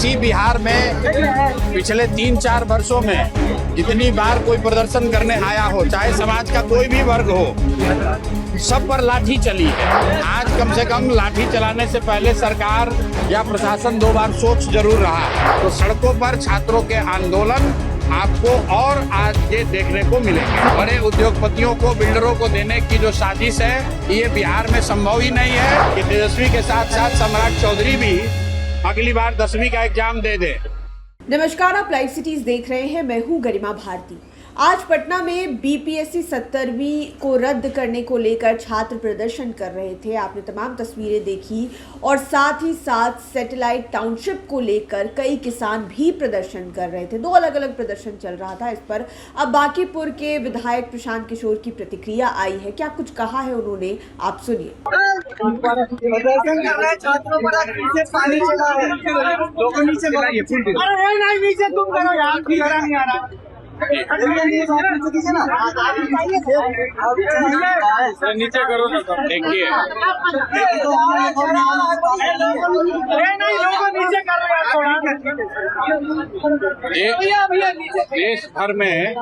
इसी बिहार में पिछले 3-4 वर्षों में जितनी बार कोई प्रदर्शन करने आया हो, चाहे समाज का कोई भी वर्ग हो, सब पर लाठी चली है। आज कम से कम लाठी चलाने से पहले सरकार या प्रशासन 2 बार सोच जरूर रहा है। तो सड़कों पर छात्रों के आंदोलन आपको और आगे देखने को मिलेंगे। बड़े उद्योगपतियों को, बिल्डरों को देने की जो साजिश है, ये बिहार में संभव ही नहीं है कि तेजस्वी के साथ साथ सम्राट चौधरी भी अगली बार 10वीं का एग्जाम दे दे। नमस्कार, आप लाइव सिटीज देख रहे हैं। मैं हूं गरिमा भारती। आज पटना में बीपीएससी 17वीं को रद्द करने को लेकर छात्र प्रदर्शन कर रहे थे। आपने तमाम तस्वीरें देखी और साथ ही साथ सैटेलाइट टाउनशिप को लेकर कई किसान भी प्रदर्शन कर रहे थे। 2 अलग अलग प्रदर्शन चल रहा था। इस पर अब बांकीपुर के विधायक प्रशांत किशोर की प्रतिक्रिया आई है। क्या कुछ कहा है उन्होंने, आप सुनिए। प्रदर्शन कर रहे छात्रों पर नीचे पानी चला है, लोगों नीचे नीचे तुम करो यार, नहीं आ रहा। नीचे करो ना, देखिए देश भर में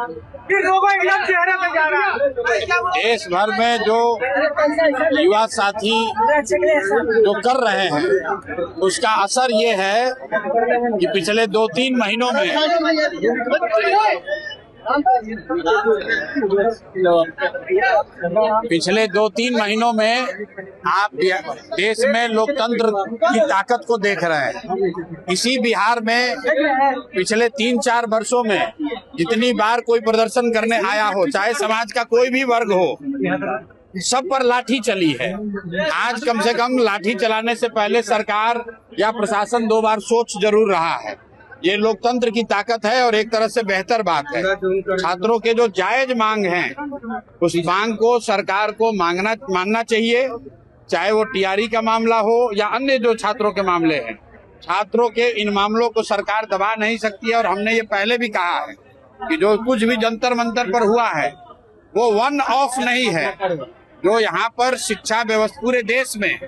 देश भर में जो युवा साथी जो कर रहे हैं, उसका असर ये है कि पिछले 2-3 महीनों में आप देश में लोकतंत्र की ताकत को देख रहे हैं। इसी बिहार में पिछले 3-4 वर्षों में जितनी बार कोई प्रदर्शन करने आया हो, चाहे समाज का कोई भी वर्ग हो, सब पर लाठी चली है। आज कम से कम लाठी चलाने से पहले सरकार या प्रशासन 2 बार सोच जरूर रहा है। ये लोकतंत्र की ताकत है और एक तरह से बेहतर बात है। छात्रों के जो जायज मांग हैं, उस मांग को सरकार को मानना चाहिए, चाहे वो टीआरई का मामला हो या अन्य जो छात्रों के मामले हैं। छात्रों के इन मामलों को सरकार दबा नहीं सकती है। और हमने ये पहले भी कहा है कि जो कुछ भी जंतर मंतर पर हुआ है, वो वन ऑफ नहीं है। जो यहाँ पर शिक्षा व्यवस्था, पूरे देश में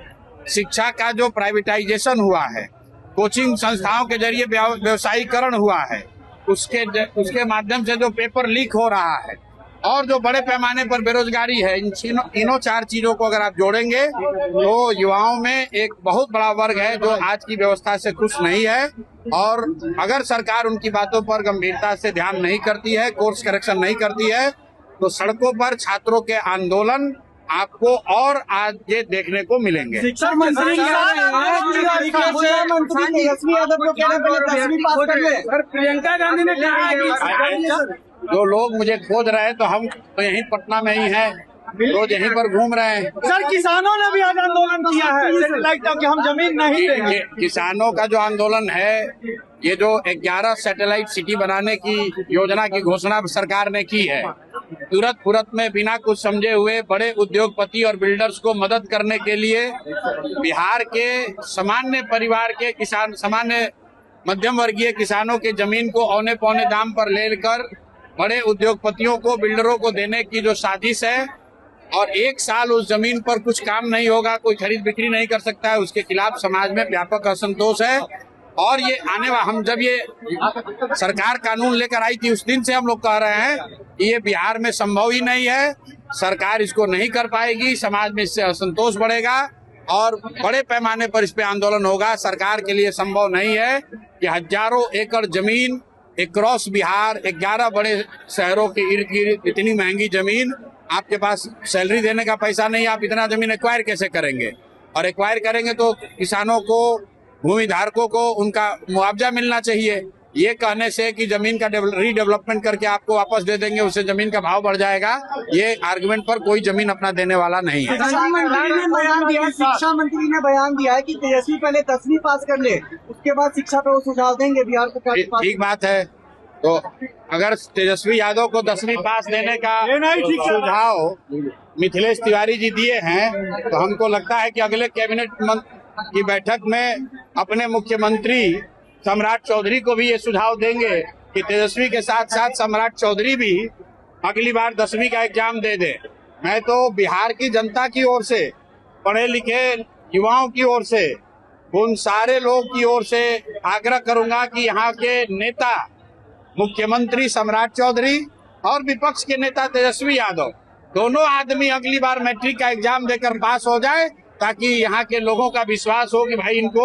शिक्षा का जो प्राइवेटाइजेशन हुआ है, कोचिंग संस्थाओं के जरिए व्यवसायीकरण हुआ है, उसके माध्यम से जो पेपर लीक हो रहा है और जो बड़े पैमाने पर बेरोजगारी है, इन तीनों 4 चीजों को अगर आप जोड़ेंगे तो युवाओं में एक बहुत बड़ा वर्ग है जो आज की व्यवस्था से खुश नहीं है। और अगर सरकार उनकी बातों पर गंभीरता से ध्यान नहीं करती है, कोर्स करेक्शन नहीं करती है, तो सड़कों पर छात्रों के आंदोलन आपको और आगे देखने को मिलेंगे। शिक्षा मंत्री तेजस्वी यादव को कहना पहले 10वीं पास कर ले। प्रियंका गांधी ने कहा जो लोग मुझे खोज रहे हैं, तो हम तो यहीं पटना में ही हैं, रोज यहीं पर घूम रहे हैं। सर, किसानों ने भी आज आंदोलन किया है, सैटेलाइट कि हम जमीन नहीं देंगे। किसानों का जो आंदोलन है, ये जो 11 सैटेलाइट सिटी बनाने की योजना की घोषणा सरकार ने की है, तुरंत में बिना कुछ समझे हुए बड़े उद्योगपति और बिल्डर्स को मदद करने के लिए बिहार के सामान्य परिवार के किसान, सामान्य मध्यम वर्गीय किसानों के जमीन को औने पौने दाम पर लेकर बड़े उद्योगपतियों को, बिल्डरों को देने की जो साजिश है, और 1 साल उस जमीन पर कुछ काम नहीं होगा, कोई खरीद बिक्री नहीं कर सकता है, उसके खिलाफ समाज में व्यापक असंतोष है। और ये हम जब ये सरकार कानून लेकर आई थी, उस दिन से हम लोग कह रहे हैं कि ये बिहार में संभव ही नहीं है, सरकार इसको नहीं कर पाएगी, समाज में इससे असंतोष बढ़ेगा और बड़े पैमाने पर इस पे आंदोलन होगा। सरकार के लिए संभव नहीं है कि हजारों एकड़ जमीन अक्रॉस बिहार, 11 बड़े शहरों के इर्द गिर्द इतनी महंगी जमीन, आपके पास सैलरी देने का पैसा नहीं, आप इतना जमीन एक्वायर कैसे करेंगे? और एक्वायर करेंगे तो किसानों को, भूमि धारकों को उनका मुआवजा मिलना चाहिए। ये कहने से कि जमीन का रीडेवलपमेंट करके आपको वापस दे देंगे, उससे जमीन का भाव बढ़ जाएगा, ये आर्गुमेंट पर कोई जमीन अपना देने वाला नहीं है। शिक्षा मंत्री ने बयान दिया है कि तेजस्वी पहले 10वीं पास कर ले, उसके बाद शिक्षा पर वो सुझाव देंगे बिहार को। ठीक बात है। तो अगर तेजस्वी यादव को 10वीं पास देने का सुझाव मिथिलेश तिवारी जी दिए हैं, तो हमको लगता है कि अगले कैबिनेट की बैठक में अपने मुख्यमंत्री सम्राट चौधरी को भी ये सुझाव देंगे कि तेजस्वी के साथ साथ सम्राट चौधरी भी अगली बार 10वीं का एग्जाम दे दे। मैं तो बिहार की जनता की ओर से, पढ़े लिखे युवाओं की ओर से उन सारे लोग की ओर से आग्रह करूंगा कि यहाँ के नेता मुख्यमंत्री सम्राट चौधरी और विपक्ष के नेता तेजस्वी यादव दोनों आदमी अगली बार मैट्रिक का एग्जाम देकर पास हो जाए, ताकि यहाँ के लोगों का विश्वास हो कि भाई इनको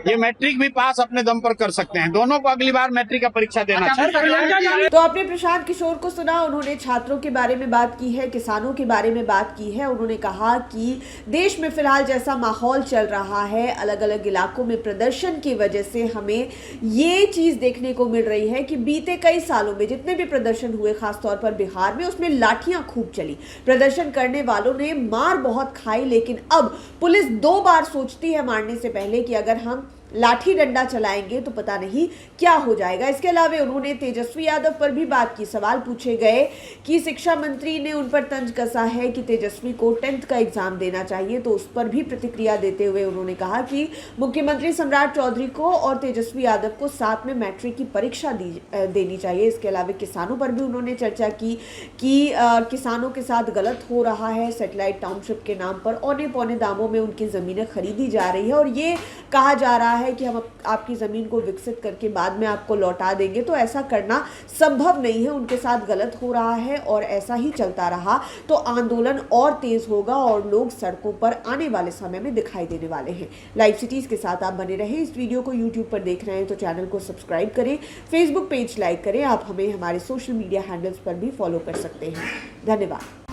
ये मैट्रिक भी पास अपने दम पर कर सकते हैं। दोनों को अगली बार मैट्रिक का परीक्षा देना चाहिए। तो आपने प्रशांत किशोर को सुना, उन्होंने छात्रों के बारे में बात की है, किसानों के बारे में बात की है। उन्होंने कहा कि देश में फिलहाल जैसा माहौल चल रहा है, अलग अलग इलाकों में प्रदर्शन की वजह से हमें ये चीज देखने को मिल रही है कि बीते कई सालों में जितने भी प्रदर्शन हुए, खासतौर पर बिहार में, उसमें लाठियां खूब चली। प्रदर्शन करने वालों ने मार बहुत खाई, लेकिन अब पुलिस 2 बार सोचती है मारने से पहले कि अगर हम लाठी डंडा चलाएंगे तो पता नहीं क्या हो जाएगा। इसके अलावा उन्होंने तेजस्वी यादव पर भी बात की। सवाल पूछे गए कि शिक्षा मंत्री ने उन पर तंज कसा है कि तेजस्वी को 10th का एग्जाम देना चाहिए, तो उस पर भी प्रतिक्रिया देते हुए उन्होंने कहा कि मुख्यमंत्री सम्राट चौधरी को और तेजस्वी यादव को साथ में मैट्रिक की परीक्षा देनी चाहिए। इसके अलावा किसानों पर भी उन्होंने चर्चा की कि किसानों के साथ गलत हो रहा है। सैटेलाइट टाउनशिप के नाम पर औने पौने दामों में उनकी ज़मीनें खरीदी जा रही है और ये कहा जा रहा है कि हम आपकी ज़मीन को विकसित करके बाद में आपको लौटा देंगे, तो ऐसा करना संभव नहीं है। उनके साथ गलत हो रहा है और ऐसा ही चलता रहा तो आंदोलन और तेज होगा और लोग सड़कों पर आने वाले समय में दिखाई देने वाले हैं। लाइव सिटीज़ के साथ आप बने रहें। इस वीडियो को यूट्यूब पर देख रहे हैं तो चैनल को सब्सक्राइब करें, फेसबुक पेज लाइक करें। आप हमें हमारे सोशल मीडिया हैंडल्स पर भी फॉलो कर सकते हैं। धन्यवाद।